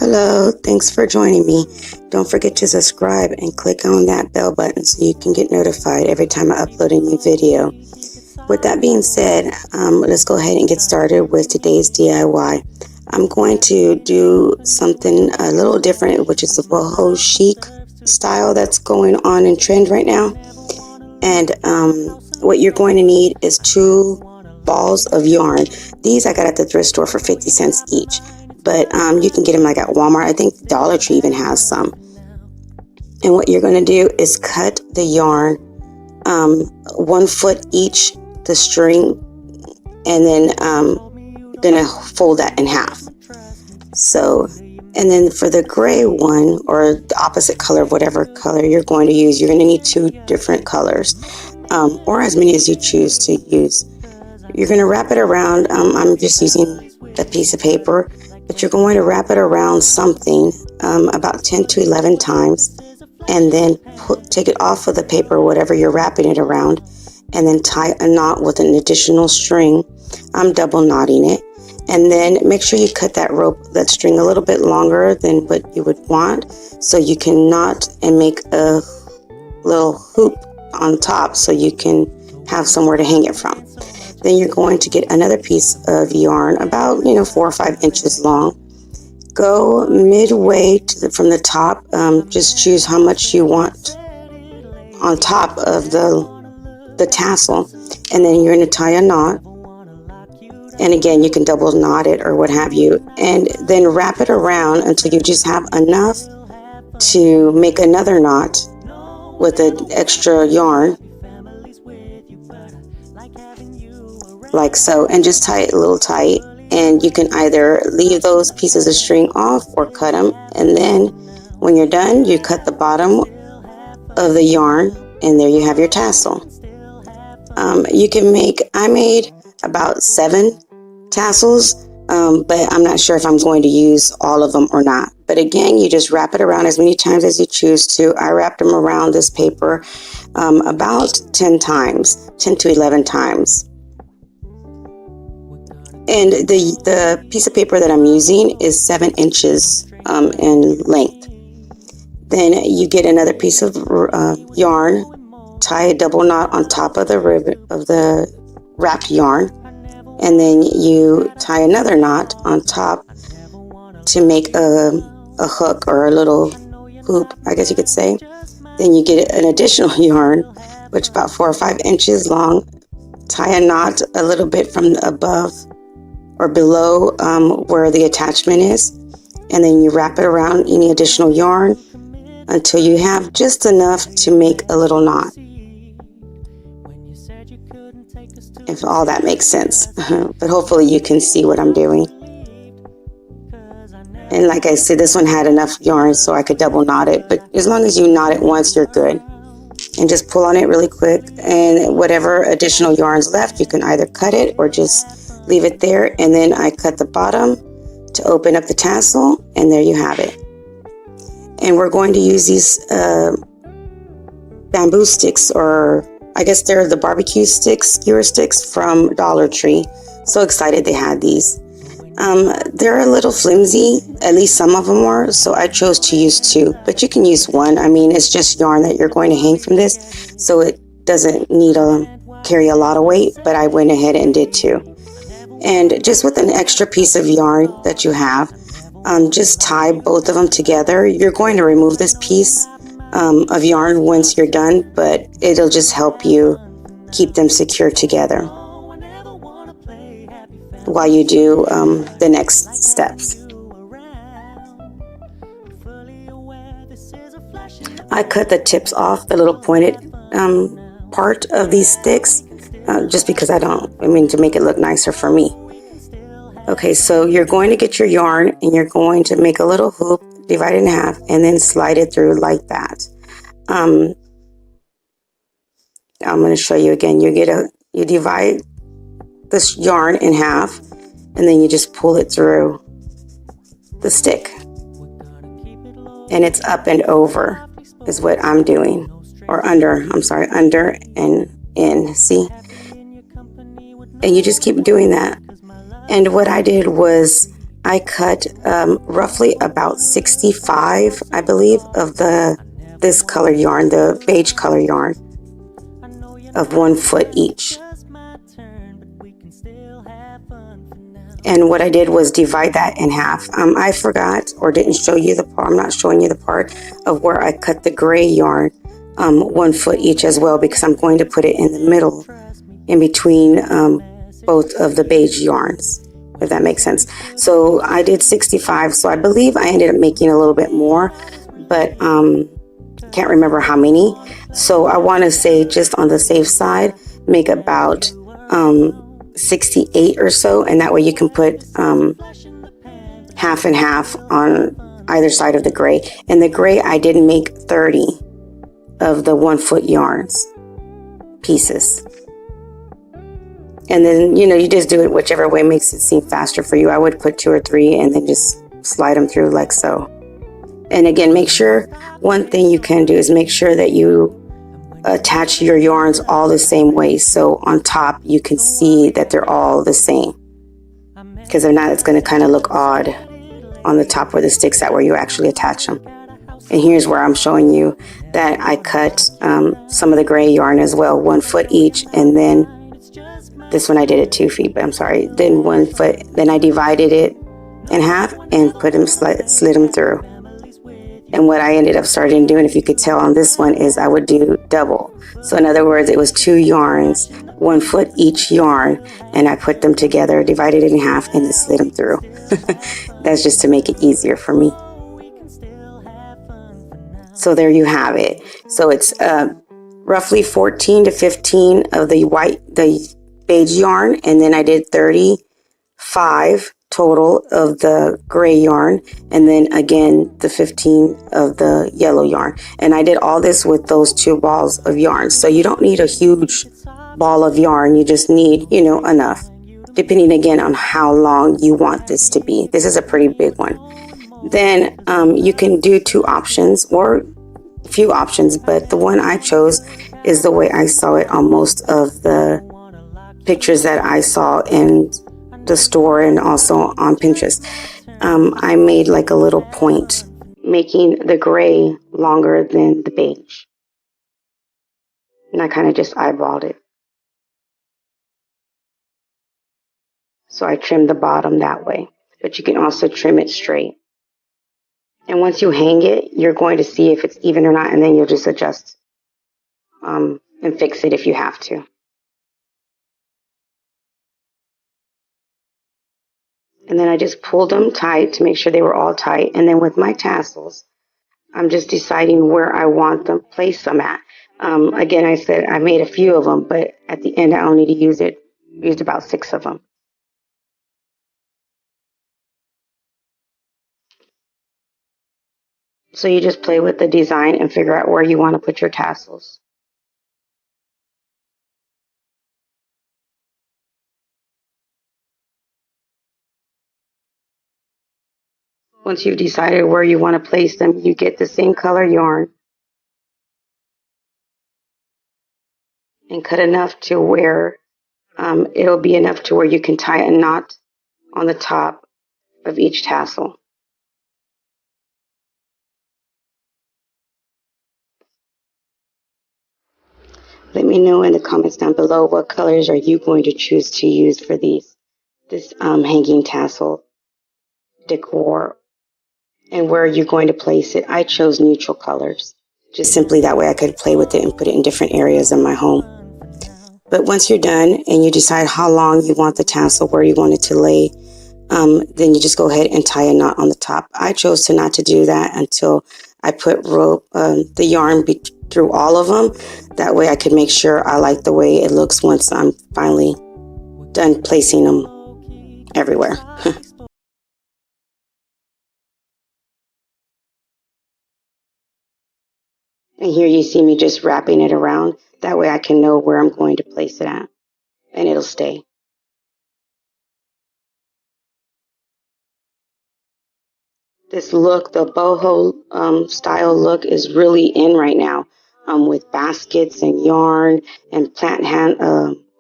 Hello, thanks for joining me. Don't forget to subscribe and click on that bell button so you can get notified every time I upload a new video. With that being said, let's go ahead and get started with today's DIY. I'm going to do something a little different, which is the boho chic style that's going on in trend right now. And what you're going to need is 2 balls of yarn. These I got at the thrift store for 50 cents each. But you can get them like at Walmart. I think Dollar Tree even has some. And what you're going to do is cut the yarn 1 foot each, the string, and then you're going to fold that in half. So, and then for the gray one, or the opposite color of whatever color you're going to use, you're going to need 2 different colors, or as many as you choose to use. You're going to wrap it around. I'm just using a piece of paper. But you're going to wrap it around something about 10 to 11 times, and then take it off of the paper, whatever you're wrapping it around, and then tie a knot with an additional string. I'm double knotting it, and then make sure you cut that string a little bit longer than what you would want, so you can knot and make a little hoop on top so you can have somewhere to hang it from. Then you're going to get another piece of yarn about 4 or 5 inches long. Go midway from the top. Just choose how much you want on top of the tassel, and then you're going to tie a knot. And again, you can double knot it or what have you, and then wrap it around until you just have enough to make another knot with an extra yarn, like so, and just tie it a little tight. And you can either leave those pieces of string off or cut them, and then when you're done, you cut the bottom of the yarn, and there you have your tassel. I made about 7 tassels, but I'm not sure if I'm going to use all of them or not. But again, you just wrap it around as many times as you choose to. I wrapped them around this paper about 10 to 11 times. And the piece of paper that I'm using is 7 inches in length. Then you get another piece of yarn, tie a double knot on top of the ribbon of the wrapped yarn, and then you tie another knot on top to make a hook or a little hoop, I guess you could say. Then you get an additional yarn, which is about 4 or 5 inches long. Tie a knot a little bit from above or below where the attachment is, and then you wrap it around any additional yarn until you have just enough to make a little knot, if all that makes sense. But hopefully you can see what I'm doing. And like I said, this one had enough yarn so I could double knot it, but as long as you knot it once, you're good. And just pull on it really quick, and whatever additional yarn's left, you can either cut it or just leave it there. And then I cut the bottom to open up the tassel, and there you have it. And we're going to use these bamboo sticks, or I guess they're the barbecue sticks, skewer sticks from Dollar Tree. So excited they had these. They're a little flimsy, at least some of them were, so I chose to use 2, but you can use 1. I mean, it's just yarn that you're going to hang from this, so it doesn't need to carry a lot of weight, but I went ahead and did 2. And just with an extra piece of yarn that you have, just tie both of them together. You're going to remove this piece of yarn once you're done, but it'll just help you keep them secure together while you do the next steps. I cut the tips off, the little pointed part of these sticks, just because to make it look nicer for me. Okay, so you're going to get your yarn, and you're going to make a little hoop, divide it in half, and then slide it through like that. I'm going to show you again. You divide this yarn in half, and then you just pull it through the stick, and it's up and over is what I'm doing, or under and in, see? And you just keep doing that. And what I did was I cut roughly about 65, I believe, of this color yarn, the beige color yarn, of 1 foot each. And what I did was divide that in half. I forgot or didn't show you the part. I'm not showing you the part of where I cut the gray yarn 1 foot each as well, because I'm going to put it in the middle, in between both of the beige yarns, if that makes sense. So I did 65. So I believe I ended up making a little bit more, but can't remember how many. So I want to say, just on the safe side, make about 68 or so, and that way you can put half and half on either side of the gray. And the gray, I did make 30 of the 1 foot yarns pieces. And then, you know, you just do it whichever way makes it seem faster for you. I would put 2 or 3 and then just slide them through like so. And again, make sure, one thing you can do is make sure that you attach your yarns all the same way. So on top, you can see that they're all the same. Because if not, it's going to kind of look odd on the top where the sticks at, where you actually attach them. And here's where I'm showing you that I cut some of the gray yarn as well, 1 foot each. And then this one I did it 2 feet, but I'm sorry. Then 1 foot, then I divided it in half and put them, slid them through. And what I ended up starting doing, if you could tell on this one, is I would do double. So in other words, it was 2 yarns, 1 foot each yarn, and I put them together, divided it in half, and then slid them through. That's just to make it easier for me. So there you have it. So it's roughly 14 to 15 of the beige yarn, and then I did 35 total of the gray yarn, and then again the 15 of the yellow yarn. And I did all this with those 2 balls of yarn. So you don't need a huge ball of yarn, you just need, you know, enough, depending again on how long you want this to be. This is a pretty big one. Then you can do 2 options or a few options, but the one I chose is the way I saw it on most of the pictures that I saw in the store and also on Pinterest. I made like a little point, making the gray longer than the beige. And I kind of just eyeballed it. So I trimmed the bottom that way, but you can also trim it straight. And once you hang it, you're going to see if it's even or not, and then you'll just adjust and fix it if you have to. And then I just pulled them tight to make sure they were all tight. And then with my tassels, I'm just deciding where I want them, place them at. Again, I said I made a few of them, but at the end I only used about 6 of them. So you just play with the design and figure out where you want to put your tassels. Once you've decided where you want to place them, you get the same color yarn and cut enough to where it'll be enough to where you can tie a knot on the top of each tassel. Let me know in the comments down below what colors are you going to choose to use for this hanging tassel decor, and where you're going to place it. I chose neutral colors, just simply that way I could play with it and put it in different areas of my home. But once you're done and you decide how long you want the tassel, where you want it to lay, then you just go ahead and tie a knot on the top. I chose to not to do that until I put the yarn through all of them. That way I could make sure I like the way it looks once I'm finally done placing them everywhere. And here you see me just wrapping it around. That way I can know where I'm going to place it at, and it'll stay. This look, the boho style look, is really in right now, with baskets and yarn and plant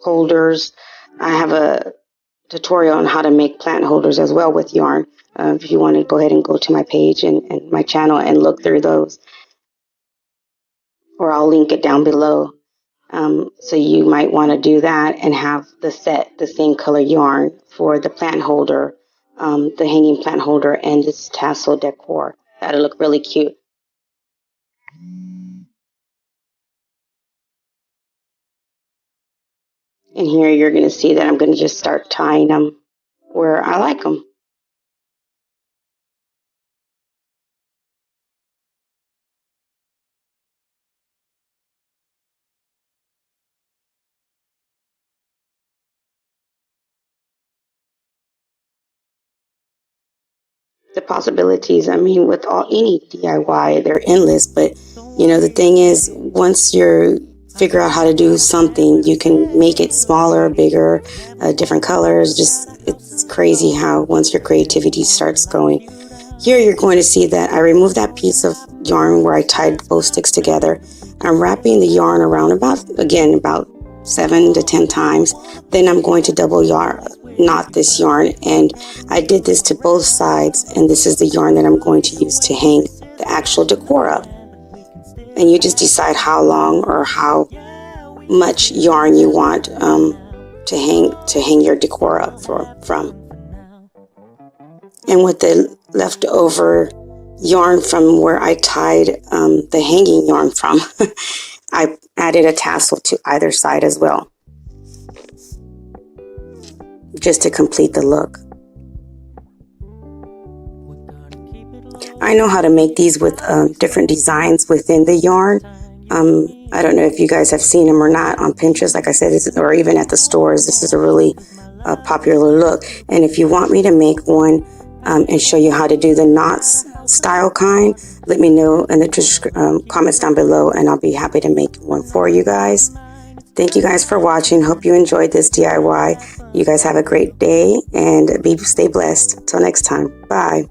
holders. I have a tutorial on how to make plant holders as well with yarn. If you want to go ahead and go to my page and my channel and look through those, or I'll link it down below. So you might want to do that and have the same color yarn for the plant holder, the hanging plant holder, and this tassel decor. That'll look really cute. And here you're going to see that I'm going to just start tying them where I like them. The possibilities, I mean, with any DIY, they're endless. But you know, the thing is, once you figure out how to do something, you can make it smaller, bigger, different colors. Just, it's crazy how once your creativity starts going. Here you're going to see that I removed that piece of yarn where I tied both sticks together. I'm wrapping the yarn around about 7 to 10 times. Then I'm going to double knot this yarn, and I did this to both sides, and this is the yarn that I'm going to use to hang the actual decor up. And you just decide how long or how much yarn you want to hang your decor up from. And with the leftover yarn from where I tied the hanging yarn from, I added a tassel to either side as well, just to complete the look. I know how to make these with different designs within the yarn. I don't know if you guys have seen them or not on Pinterest. Like I said, or even at the stores, this is a really popular look. And if you want me to make one and show you how to do the knots style kind, let me know in the comments down below, and I'll be happy to make one for you guys. Thank you guys for watching. Hope you enjoyed this DIY. You guys have a great day and stay blessed. Till next time. Bye.